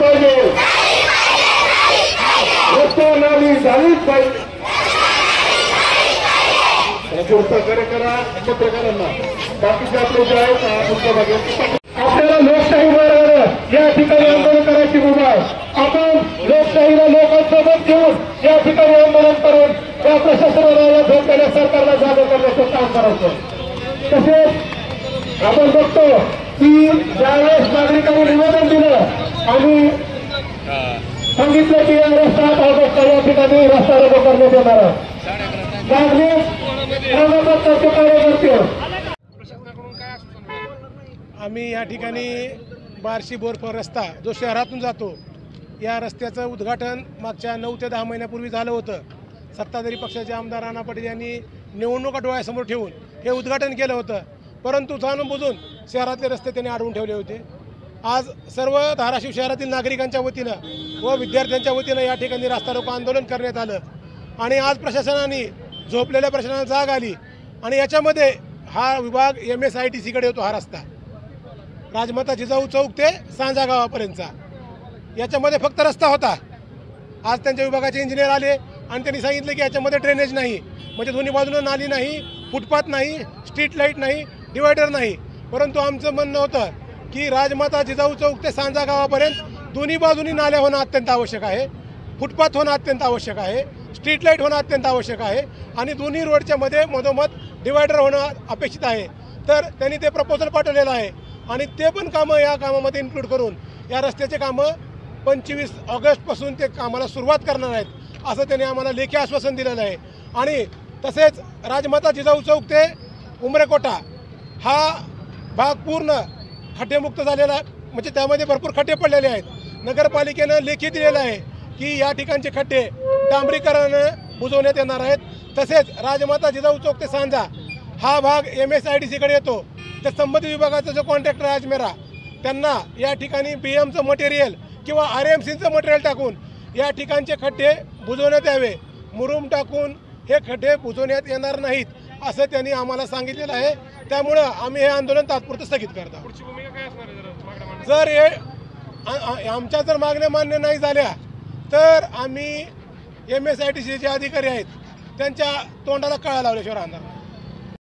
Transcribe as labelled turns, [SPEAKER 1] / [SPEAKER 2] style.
[SPEAKER 1] पाहिजे, रस्ता नाली झालीच पाहिजे. पुढचा कार्य करा पत्रकारांना. बाकीचे आपले जे आहेत पुढच्या भागात आपल्याला लोकशाही बरोबर या ठिकाणी आंदोलन करायची मुभा आहे. आपण लोकशाहीला लोकांसोबत घेऊन या ठिकाणी आंदोलन करून त्या प्रशासनाला झोपलेल्या सरकारला जागा करण्याचं काम करायचं. तसेच आपण बघतो की ज्यावेळेस नागरिकांनी निवेदन दिलं आणि सांगितलं की या रस्ता 8 ऑगस्टला या ठिकाणी रस्ता रोको करण्यात येणार आहे.
[SPEAKER 2] आम्ही या ठिकाणी बार्शी बोरपर रस्ता जो शहरातून जातो या रस्त्याचं उद्घाटन मागच्या 9 ते 10 महिन्यापूर्वी झालं होतं. सत्ताधारी पक्षाचे आमदार राणा पाटील यांनी निवडणुका डोळ्यासमोर ठेवून हे उद्घाटन केलं होतं. परंतु जाणून बुजून शहरातले रस्ते त्यांनी अडवून ठेवले होते. आज सर्व धाराशिव शहरातील नागरिकांच्या वतीनं व विद्यार्थ्यांच्या वतीनं या ठिकाणी रास्ता रोको आंदोलन करण्यात आलं आणि आज प्रशासनाने झोपलेल्या प्रशासनाला जाग आली आणि याच्यामध्ये हा विभाग MSIDCकडे होतो. हा रस्ता राजमाता जिजाऊ चौक ते सांजा गावापर्यंतचा याच्यामध्ये फक्त रस्ता होता. आज त्यांच्या विभागाचे इंजिनियर आले आणि त्यांनी सांगितलं की याच्यामध्ये ड्रेनेज नाही, म्हणजे दोन्ही बाजूनं नाली नाही, फुटपाथ नाही, स्ट्रीट लाईट नाही, डिवायडर नाही. परंतु आमचं म्हणणं होतं की राजमाता जिजाऊ चौक ते सांजा गावापर्यंत दोन्ही बाजूनी नाल्या होणं अत्यंत आवश्यक आहे, फुटपाथ होणं अत्यंत आवश्यक आहे, स्ट्रीट लाईट होणं अत्यंत आवश्यक आहे आणि दोन्ही रोडच्या मध्ये मधोमध डिवायडर होणं अपेक्षित आहे. तर त्यांनी ते प्रपोजल पाठवलेलं आहे आणि ते पण कामं या कामामध्ये इन्क्लूड करून या रस्त्याचे कामं 25 ऑगस्टपासून ते कामाला सुरुवात करणार आहेत असं त्यांनी आम्हाला लेखी आश्वासन दिलेलं आहे. आणि तसेच राजमाता जिजाऊ चौक ते उमरेकोटा हा भाग पूर्ण खड्डेमुक्त झालेला आहे, म्हणजे त्यामध्ये भरपूर खड्डे पडलेले आहेत. नगरपालिकेनं लेखी दिलेलं आहे की या ठिकाणचे खड्डे डांबरीकरणानं बुजवण्यात येणार आहेत. तसेच राजमाता जिजाऊ चौक ते सांजा हा भाग MSIDCकडे येतो. त्या संबंधित विभागाचा जो कॉन्ट्रॅक्टर आहे अजमेरा त्यांना या ठिकाणी BMचं मटेरियल किंवा RMCचं मटेरियल टाकून या ठिकाणचे खड्डे बुजवण्यात यावे. मुरुम टाकून हे खड्डे बुजवण्यात येणार नाहीत असं त्यांनी आम्हाला सांगितलेलं आहे. त्यामुळं आम्ही हे आंदोलन तात्पुरतं स्थगित करतो. जर हे आमच्या जर मागण्या मान्य नाही झाल्या तर आम्ही MSIDCचे जे अधिकारी आहेत त्यांच्या तोंडाला कळा लावल्याशिवाय राहणार.